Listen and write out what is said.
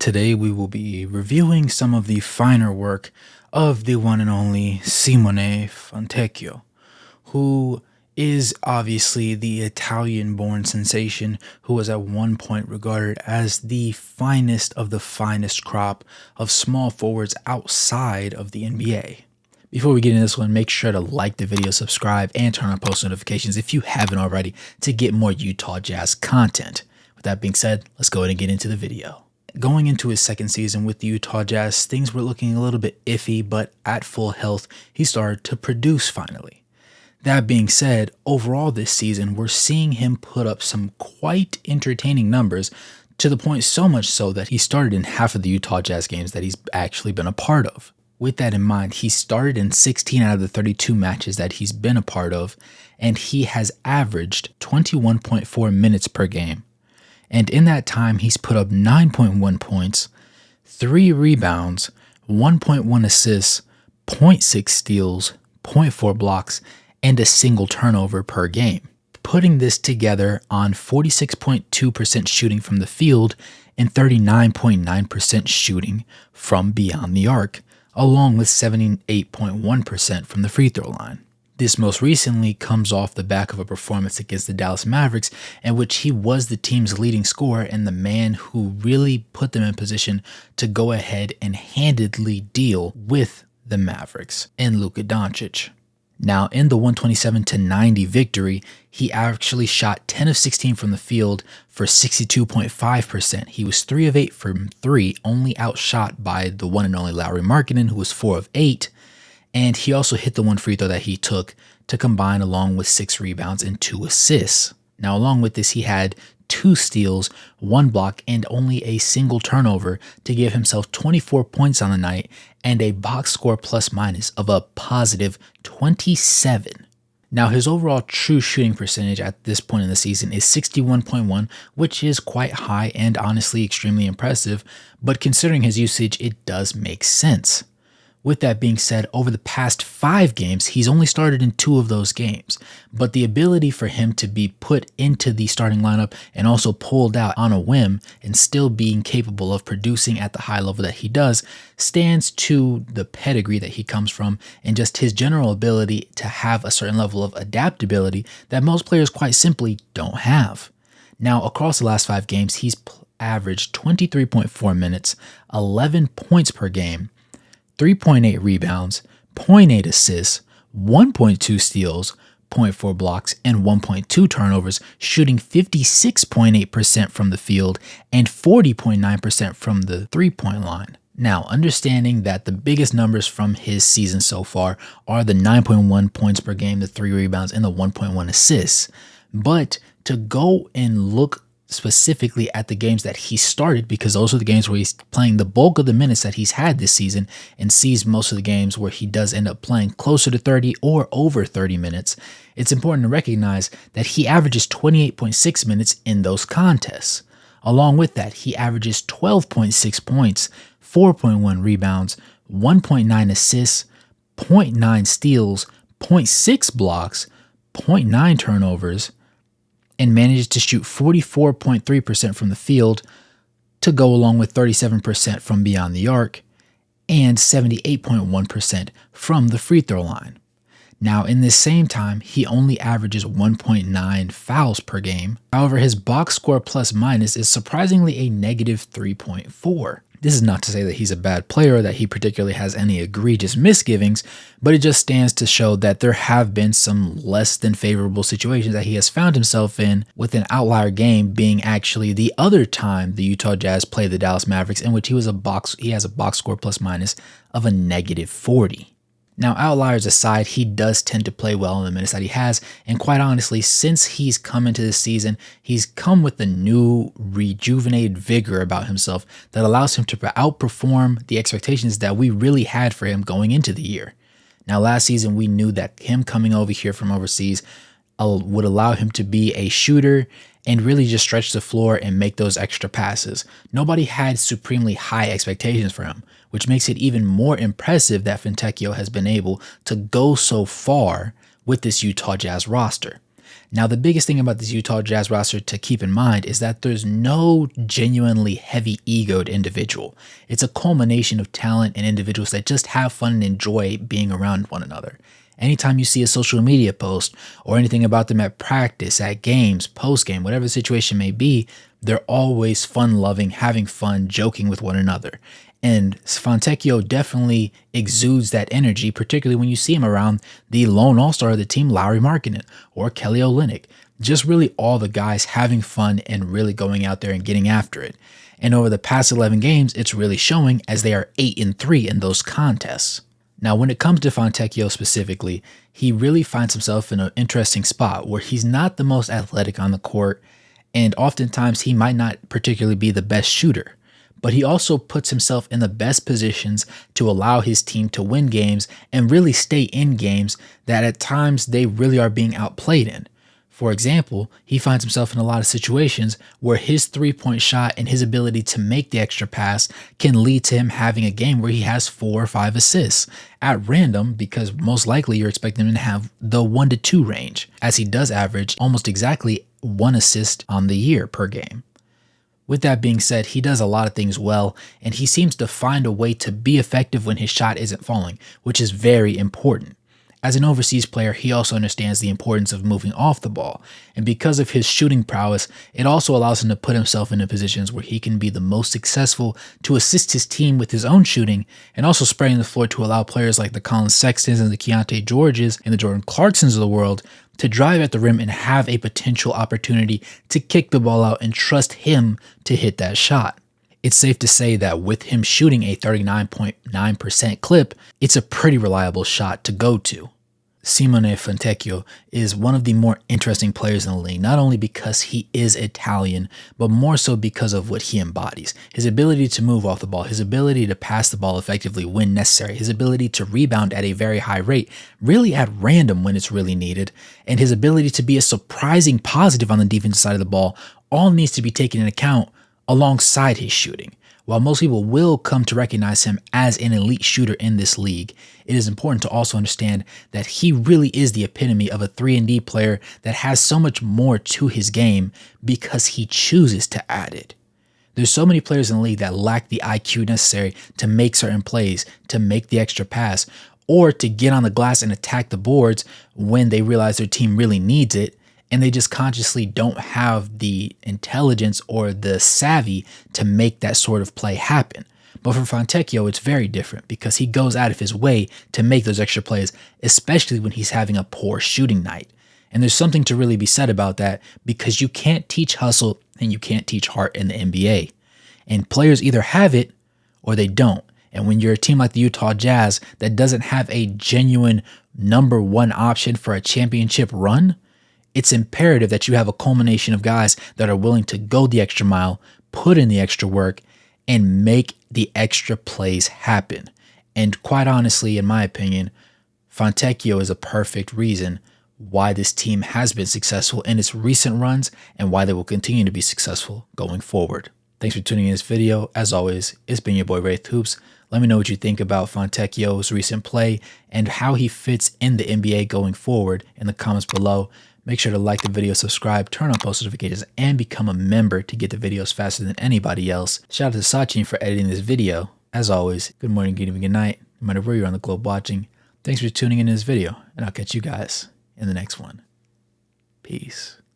Today we will be reviewing some of the finer work of the one and only Simone Fontecchio, who is obviously the Italian-born sensation who was at one point regarded as the finest of the finest crop of small forwards outside of the NBA. Before we get into this one, make sure to like the video, subscribe, and turn on post notifications if you haven't already to get more Utah Jazz content. With that being said, let's go ahead and get into the video. Going into his second season with the Utah Jazz, things were looking a little bit iffy, but at full health, he started to produce finally. That being said, overall this season, we're seeing him put up some quite entertaining numbers, to the point so much so that he started in half of the Utah Jazz games that he's actually been a part of. With that in mind, he started in 16 out of the 32 matches that he's been a part of, and he has averaged 21.4 minutes per game. And in that time, he's put up 9.1 points, 3 rebounds, 1.1 assists, 0.6 steals, 0.4 blocks, and a single turnover per game. Putting this together on 46.2% shooting from the field and 39.9% shooting from beyond the arc, along with 78.1% from the free throw line. This most recently comes off the back of a performance against the Dallas Mavericks in which he was the team's leading scorer and the man who really put them in position to go ahead and handedly deal with the Mavericks and Luka Doncic. Now, in the 127-90 victory, he actually shot 10 of 16 from the field for 62.5%. He was 3 of 8 from 3, only outshot by the one and only Lauri Markkanen, who was 4 of 8. And he also hit the one free throw that he took to combine along with 6 rebounds and 2 assists. Now, along with this, he had 2 steals, 1 block, and only a single turnover to give himself 24 points on the night and a box score plus minus of a positive 27. Now, his overall true shooting percentage at this point in the season is 61.1, which is quite high and honestly extremely impressive, but considering his usage, it does make sense. With that being said, over the past 5 games, he's only started in 2 of those games, but the ability for him to be put into the starting lineup and also pulled out on a whim and still being capable of producing at the high level that he does stands to the pedigree that he comes from and just his general ability to have a certain level of adaptability that most players quite simply don't have. Now, across the last 5 games, he's averaged 23.4 minutes, 11 points per game, 3.8 rebounds, 0.8 assists, 1.2 steals, 0.4 blocks, and 1.2 turnovers, shooting 56.8% from the field and 40.9% from the three-point line. Now, understanding that the biggest numbers from his season so far are the 9.1 points per game, the 3 rebounds, and the 1.1 assists. But to go and look specifically at the games that he started, because those are the games where he's playing the bulk of the minutes that he's had this season and sees most of the games where he does end up playing closer to 30 or over 30 minutes, it's important to recognize that he averages 28.6 minutes in those contests. Along with that, he averages 12.6 points, 4.1 rebounds, 1.9 assists, 0.9 steals, 0.6 blocks, 0.9 turnovers, and manages to shoot 44.3% from the field to go along with 37% from beyond the arc and 78.1% from the free throw line. Now, in this same time, he only averages 1.9 fouls per game. However, his box score plus minus is surprisingly a negative 3.4. This is not to say that he's a bad player or that he particularly has any egregious misgivings, but it just stands to show that there have been some less than favorable situations that he has found himself in, with an outlier game being actually the other time the Utah Jazz played the Dallas Mavericks, in which he has a box score plus minus of a negative 40. Now, outliers aside, he does tend to play well in the minutes that he has, and quite honestly, since he's come into this season, he's come with a new, rejuvenated vigor about himself that allows him to outperform the expectations that we really had for him going into the year. Now, last season, we knew that him coming over here from overseas would allow him to be a shooter and really just stretch the floor and make those extra passes. Nobody had supremely high expectations for him, which makes it even more impressive that Fontecchio has been able to go so far with this Utah Jazz roster. Now, the biggest thing about this Utah Jazz roster to keep in mind is that there's no genuinely heavy-egoed individual. It's a culmination of talent and individuals that just have fun and enjoy being around one another. Anytime you see a social media post or anything about them at practice, at games, post-game, whatever the situation may be, they're always fun-loving, having fun, joking with one another. And Fontecchio definitely exudes that energy, particularly when you see him around the lone all-star of the team, Lauri Markkanen, or Kelly Olynyk. Just really all the guys having fun and really going out there and getting after it. And over the past 11 games, it's really showing as they are 8-3 in those contests. Now, when it comes to Fontecchio specifically, he really finds himself in an interesting spot where he's not the most athletic on the court, and oftentimes he might not particularly be the best shooter. But he also puts himself in the best positions to allow his team to win games and really stay in games that at times they really are being outplayed in. For example, he finds himself in a lot of situations where his three-point shot and his ability to make the extra pass can lead to him having a game where he has 4 or 5 assists at random, because most likely you're expecting him to have the 1 to 2 range, as he does average almost exactly 1 assist on the year per game. With that being said, he does a lot of things well, and he seems to find a way to be effective when his shot isn't falling, which is very important. As an overseas player, he also understands the importance of moving off the ball, and because of his shooting prowess, it also allows him to put himself into positions where he can be the most successful to assist his team with his own shooting, and also spreading the floor to allow players like the Colin Sextons and the Keontae Georges and the Jordan Clarksons of the world to drive at the rim and have a potential opportunity to kick the ball out and trust him to hit that shot. It's safe to say that with him shooting a 39.9% clip, it's a pretty reliable shot to go to. Simone Fontecchio is one of the more interesting players in the league, not only because he is Italian, but more so because of what he embodies. His ability to move off the ball, his ability to pass the ball effectively when necessary, his ability to rebound at a very high rate, really at random when it's really needed, and his ability to be a surprising positive on the defensive side of the ball all needs to be taken into account alongside his shooting. While most people will come to recognize him as an elite shooter in this league, it is important to also understand that he really is the epitome of a 3-and-D player that has so much more to his game because he chooses to add it. There's so many players in the league that lack the IQ necessary to make certain plays, to make the extra pass, or to get on the glass and attack the boards when they realize their team really needs it, and they just consciously don't have the intelligence or the savvy to make that sort of play happen. But for Fontecchio, it's very different because he goes out of his way to make those extra plays, especially when he's having a poor shooting night. And there's something to really be said about that, because you can't teach hustle and you can't teach heart in the NBA. And players either have it or they don't. And when you're a team like the Utah Jazz that doesn't have a genuine number one option for a championship run, it's imperative that you have a culmination of guys that are willing to go the extra mile, put in the extra work, and make the extra plays happen. And quite honestly, in my opinion, Fontecchio is a perfect reason why this team has been successful in its recent runs and why they will continue to be successful going forward. Thanks for tuning in this video. As always, it's been your boy Wraith Hoops. Let me know what you think about Fontecchio's recent play and how he fits in the NBA going forward in the comments below. Make sure to like the video, subscribe, turn on post notifications, and become a member to get the videos faster than anybody else. Shout out to Sachin for editing this video. As always, good morning, good evening, good night, no matter where you're on the globe watching. Thanks for tuning in this video, and I'll catch you guys in the next one. Peace.